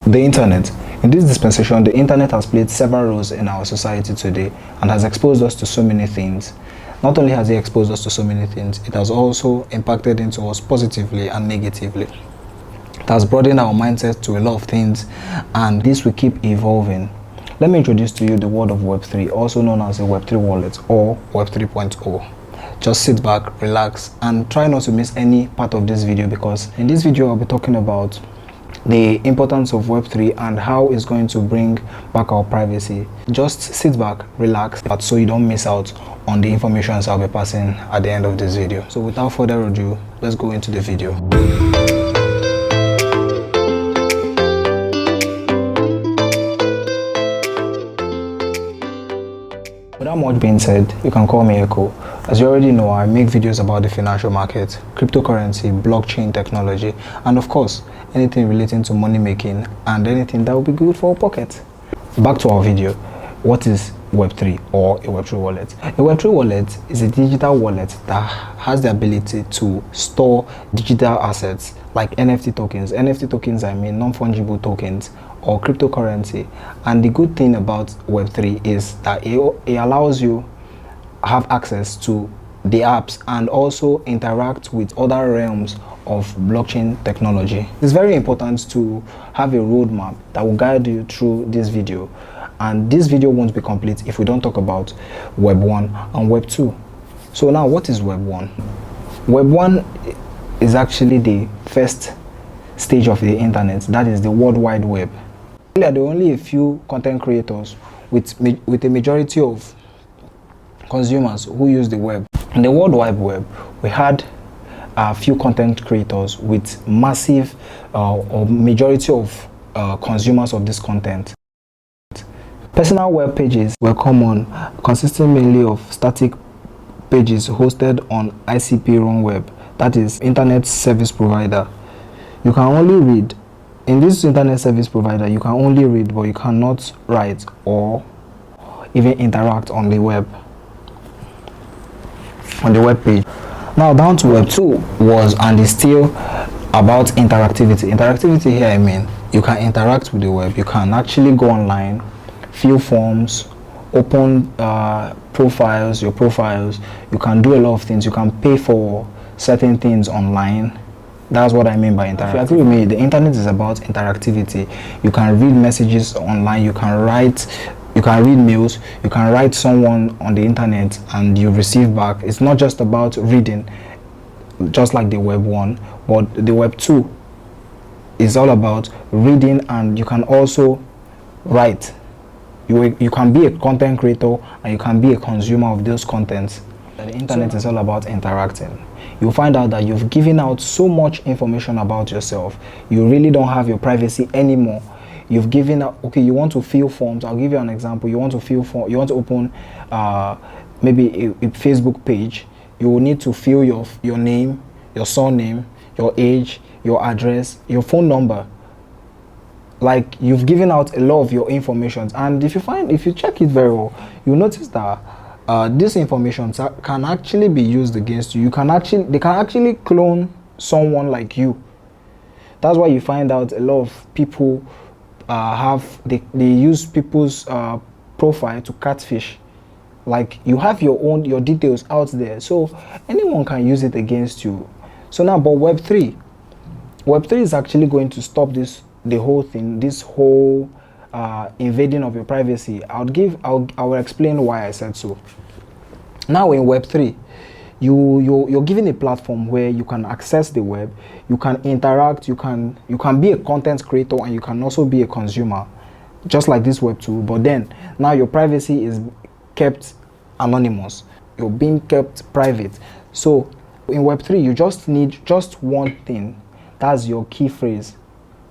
The internet. In this dispensation, the internet has played several roles in our society today and has exposed us to so many things. Not only has it exposed us to so many things, it has also impacted into us positively and negatively. It has broadened our mindset to a lot of things, and this will keep evolving. Let me introduce to you the world of Web3, also known as the Web3 wallet or Web 3.0. Just sit back, relax, and try not to miss any part of this video, because in this video I'll be talking about the importance of Web3 and how it's going to bring back our privacy. Just sit back, relax, so you don't miss out on the information I'll be passing at the end of this video. So without further ado, let's go into the video. Without much being said, you can call me Echo. As you already know, I make videos about the financial market, cryptocurrency, blockchain technology, and of course, anything relating to money making and anything that will be good for our pocket. Back to our video. What is Web3 or a Web3 wallet? A Web3 wallet is a digital wallet that has the ability to store digital assets like NFT tokens. NFT tokens, I mean non-fungible tokens or cryptocurrency. And the good thing about Web3 is that it allows you have access to the apps and also interact with other realms of blockchain technology. It's very important to have a roadmap that will guide you through this video, and this video won't be complete if we don't talk about Web 1 and Web 2. So now, what is Web 1? Web 1 is actually the first stage of the internet, that is the World Wide Web. There are only a few content creators with a majority of consumers who use the web. In the World Wide Web, we had a few content creators with massive or majority of consumers of this content. Personal web pages were common, consisting mainly of static pages hosted on ICP run web, that is Internet Service Provider. You can only read. In this Internet Service Provider, you can only read, but you cannot write or even interact on the web. On the web page. Now down to Web 2 was and is still about interactivity. Interactivity here, I mean, you can interact with the web. You can actually go online, fill forms, open profiles, your profiles. You can do a lot of things. You can pay for certain things online. That's what I mean by interactivity. If you agree with me, the internet is about interactivity. You can read messages online, you can write, you can read mails, you can write someone on the internet and you receive back. It's not just about reading, just like the Web 1, but the Web 2 is all about reading, and you can also write. You can be a content creator and you can be a consumer of those contents. The internet is all about interacting. You'll find out that you've given out so much information about yourself. You really don't have your privacy anymore. You've given out, okay, you want to fill forms. I'll give you an example. You want to fill form, you want to open maybe a Facebook page. You will need to fill your name, your surname, your age, your address, your phone number. Like, you've given out a lot of your information, and if you check it very well, you'll notice that this information can actually be used against you. They can actually clone someone like you. That's why you find out a lot of people they use people's profile to catfish. Like, you have your details out there, so anyone can use it against you. So now, but Web3 is actually going to stop the whole thing, this whole invading of your privacy. I will explain why I said so. Now in Web3, you're given a platform where you can access the web, you can interact, you can be a content creator, and you can also be a consumer, just like this Web 2. But then now your privacy is kept anonymous. You're being kept private. So in Web 3, you just need just one thing. That's your key phrase.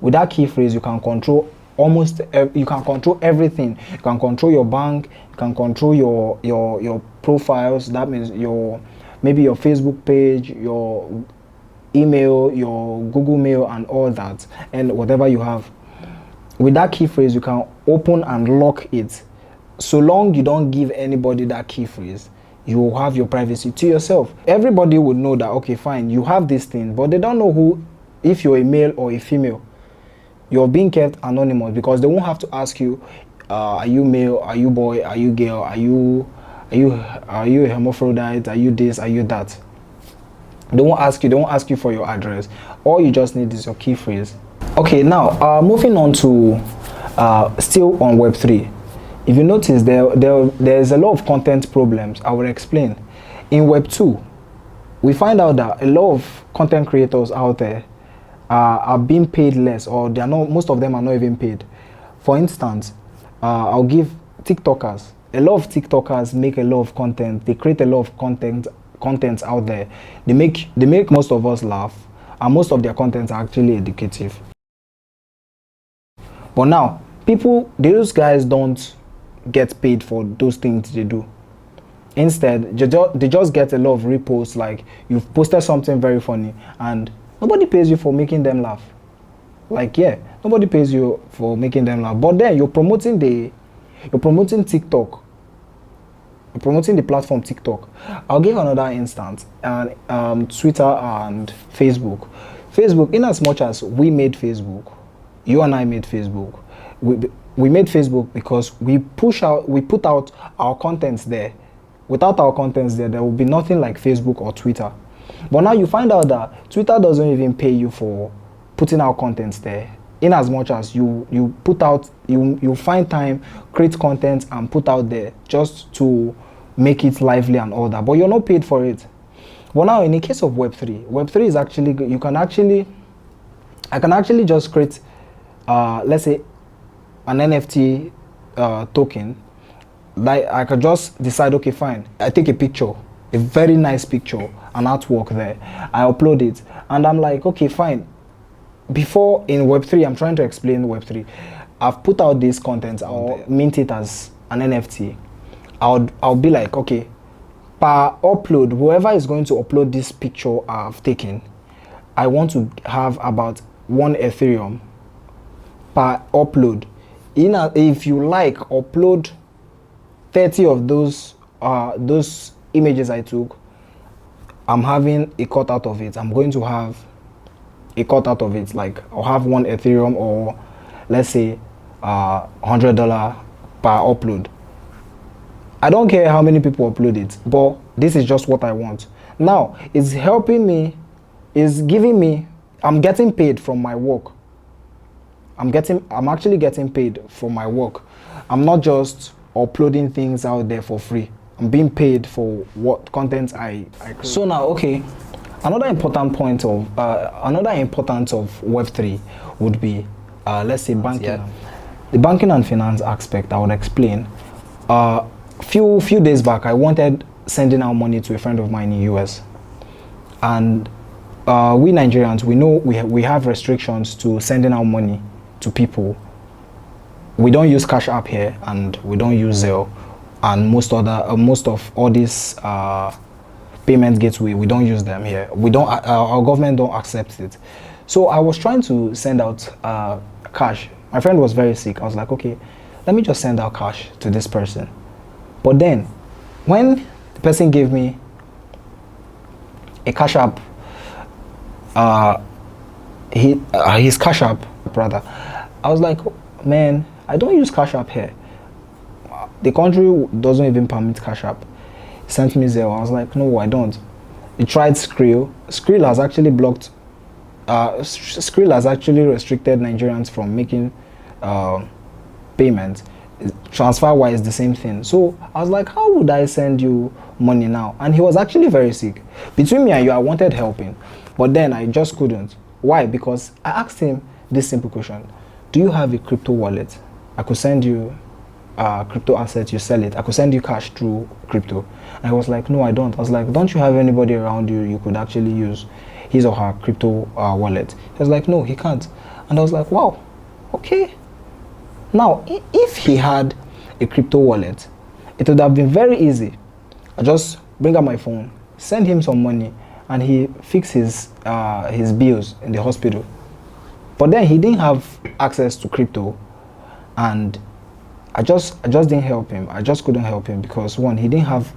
With that key phrase, you can control you can control everything. You can control your bank, you can control your profiles. That means maybe your Facebook page, your email, your Google Mail, and all that, and whatever you have. With that key phrase, you can open and lock it. So long you don't give anybody that key phrase, you will have your privacy to yourself. Everybody would know that, okay, fine, you have this thing, but they don't know if you're a male or a female. you're being kept anonymous because they won't have to ask you, are you male, are you boy, are you girl, are you a hermaphrodite, are you this, are you that. They won't ask you for your address. All you just need is your key phrase. Okay, now moving on to still on Web3. If you notice, there's a lot of content problems. I will explain. In Web2, we find out that a lot of content creators out there are being paid less, or they are not. Most of them are not even paid. For instance, I'll give TikTokers. A lot of TikTokers make a lot of content. They create a lot of content out there. They make most of us laugh, and most of their contents are actually educative. But now, those guys don't get paid for those things they do. Instead, they just get a lot of reposts, like you've posted something very funny and nobody pays you for making them laugh. Like, yeah, nobody pays you for making them laugh. But then you're promoting TikTok. You're promoting the platform TikTok. I'll give another instance, Twitter and Facebook. Facebook, in as much as we made Facebook, you and I made Facebook, we made Facebook because we put out our contents there. Without our contents there will be nothing like Facebook or Twitter. But now you find out that Twitter doesn't even pay you for putting out contents there. In as much as you find time, create content and put out there just to make it lively and all that. But you're not paid for it. But now in the case of Web3 is actually, I can actually just create, let's say, an NFT token. Like, I could just decide, okay, fine, I take a picture, a very nice picture, an artwork there, I upload it, and I'm like, okay, fine. Before, in Web3, I'm trying to explain Web3, I've put out this content, I'll mint it as an NFT. I'll be like, okay, per upload, whoever is going to upload this picture I've taken, I want to have about 1 Ethereum per upload. If you like, upload 30 of those images I took, I'm having a cut out of it. I'm going to have a cut out of it. Like, I'll have 1 Ethereum, or let's say $100 per upload. I don't care how many people upload it, but this is just what I want. Now, it's helping me, I'm getting paid from my work. I'm actually getting paid for my work. I'm not just uploading things out there for free. I'm being paid for what content I create. So now, okay, another important of Web3 would be, let's say, banking. Yeah. The banking and finance aspect, I would explain. Few days back, I wanted sending out money to a friend of mine in the US, and we Nigerians, we know we have restrictions to sending out money to people. We don't use Cash App here, and we don't use Zelle, and most of all these payment gateway, we don't use them here. Our government don't accept it. So I was trying to send out cash. My friend was very sick. I was like, okay, let me just send out cash to this person. But then, when the person gave me a Cash App, his Cash App, brother, I was like, man, I don't use Cash App here. The country doesn't even permit Cash App. He sent me Zelle. I was like, no, I don't. He tried Skrill. Skrill has actually blocked. Skrill has actually restricted Nigerians from making payments. Transfer-wise, the same thing. So I was like, how would I send you money now? And he was actually very sick. Between me and you, I wanted helping, but then I just couldn't. Why? Because I asked him this simple question: do you have a crypto wallet? I could send you crypto assets, you sell it. I could send you cash through crypto. And he was like, no, I don't. I was like, don't you have anybody around you could actually use his or her crypto wallet? He was like, no, he can't. And I was like, wow, okay. Now, if he had a crypto wallet, it would have been very easy. I just bring out my phone, send him some money, and he fix his bills in the hospital. But then he didn't have access to crypto, and I just didn't help him. I just couldn't help him because, one, he didn't have,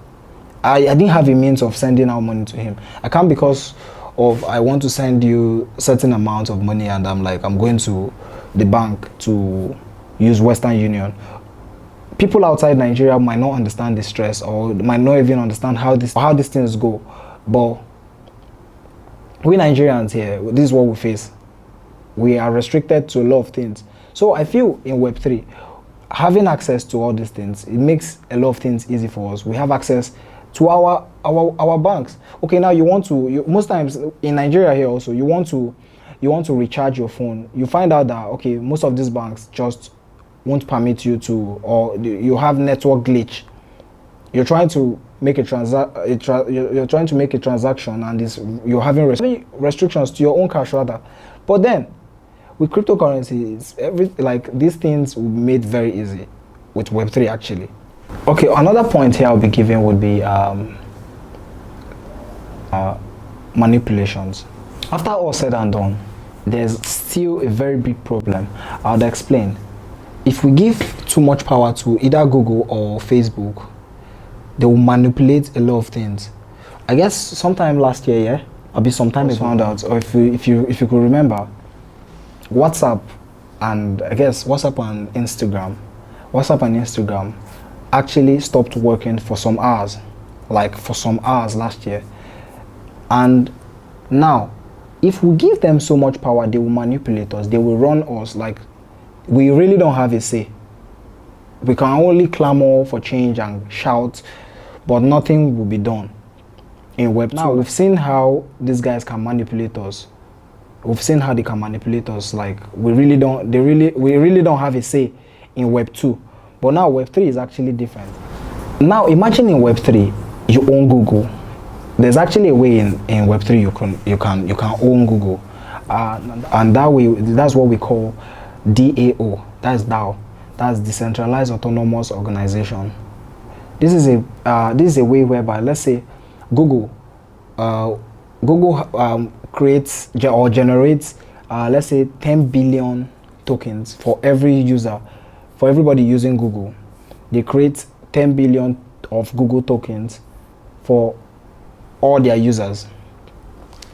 I didn't have a means of sending out money to him. I can't, because of I want to send you certain amount of money, and I'm like, I'm going to the bank to use Western Union. People outside Nigeria might not understand the stress, or might not even understand how these things go. But we Nigerians here, this is what we face. We are restricted to a lot of things. So I feel in Web3, having access to all these things, it makes a lot of things easy for us. We have access to our banks. Okay, now most times in Nigeria here also, you want to recharge your phone. You find out that, okay, most of these banks just won't permit you to, or you have network glitch. You're trying to make you're trying to make a transaction, and you're having restrictions to your own cash rather. But then with cryptocurrency, these things will be made very easy with Web3 actually. Okay, another point here I'll be giving would be manipulations. After all said and done, there's still a very big problem. I'll explain. If we give too much power to either Google or Facebook, they will manipulate a lot of things. I guess sometime last year, yeah, maybe sometime I found out, or if you could remember, WhatsApp and Instagram actually stopped working for some hours, last year. And now, if we give them so much power, they will manipulate us, they will run us. Like, we really don't have a say. We can only clamor for change and shout, but nothing will be done. In Web2, now we've seen how these guys can manipulate us. We've seen how they can manipulate us. Like, we really don't have a say in Web2. But now Web3 is actually different. Now imagine in Web3 you own Google. There's actually a way in Web3 you can own Google, and that's what we call DAO. That's DAO. That's decentralized autonomous organization. This is a way whereby, let's say, Google creates or generates let's say 10 billion tokens for every user, for everybody using Google. They create 10 billion of Google tokens for all their users,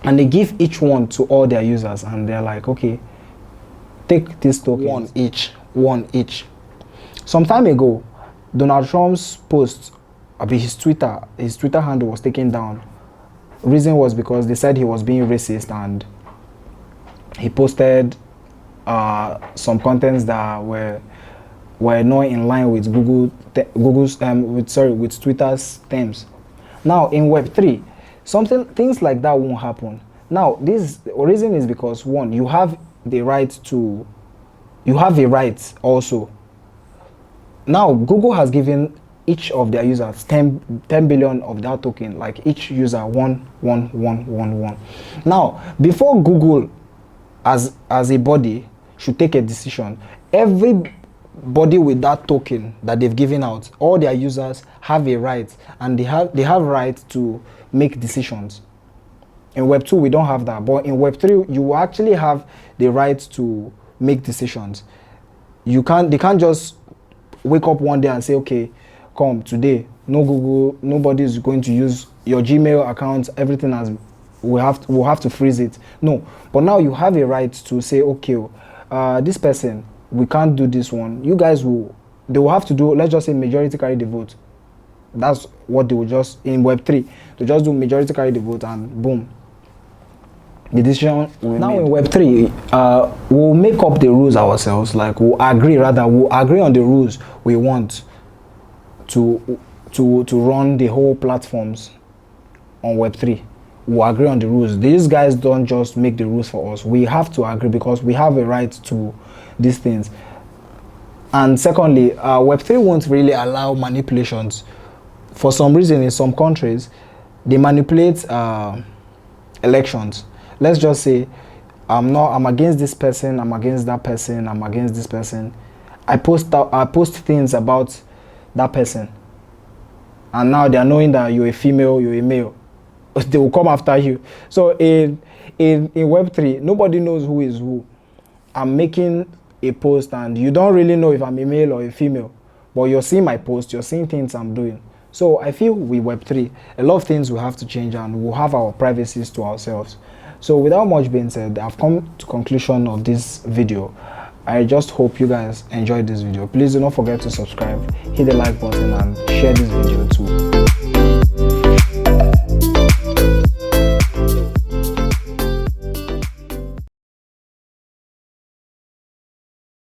and they give each one to all their users, and they're like, okay, take this token, one each. Some time ago, Donald Trump's post, his Twitter handle was taken down. Reason was because they said he was being racist, and he posted some contents that were not in line with with Twitter's terms. Now in Web3, things like that won't happen. Now the reason is because, one, you have a right also. Now Google has given each of their users 10 billion of that token, like each user one. Now, before Google as a body should take a decision, everybody with that token that they've given out, all their users have a right, and they have right to make decisions. In Web2 we don't have that, but in Web3 you actually have the right to make decisions. They can't just wake up one day and say, okay, come today, no Google, nobody is going to use your Gmail account, everything we'll have to freeze it. No, but now you have a right to say, okay, this person, we can't do this one. You guys they will have to do, let's just say, majority carry the vote. That's what they will just, in Web3, they just do majority carry the vote, and boom, the decision will now made. In Web3, we'll make up the rules ourselves. Like, we'll agree on the rules we want to run the whole platforms on Web3. We'll agree on the rules. These guys don't just make the rules for us. We have to agree because we have a right to these things. And secondly, Web3 won't really allow manipulations. For some reason, in some countries, they manipulate elections. Let's just say, I'm against this person, I'm against that person, I'm against this person. I post things about that person, and now they are knowing that you're a female, you're a male. They will come after you. So in Web3, nobody knows who is who. I'm making a post, and you don't really know if I'm a male or a female, but you're seeing my post, you're seeing things I'm doing. So I feel with Web3, a lot of things will have to change, and we'll have our privacies to ourselves. So without much being said, I've come to conclusion of this video. I just hope you guys enjoyed this video. Please do not forget to subscribe, hit the like button, and share this video too.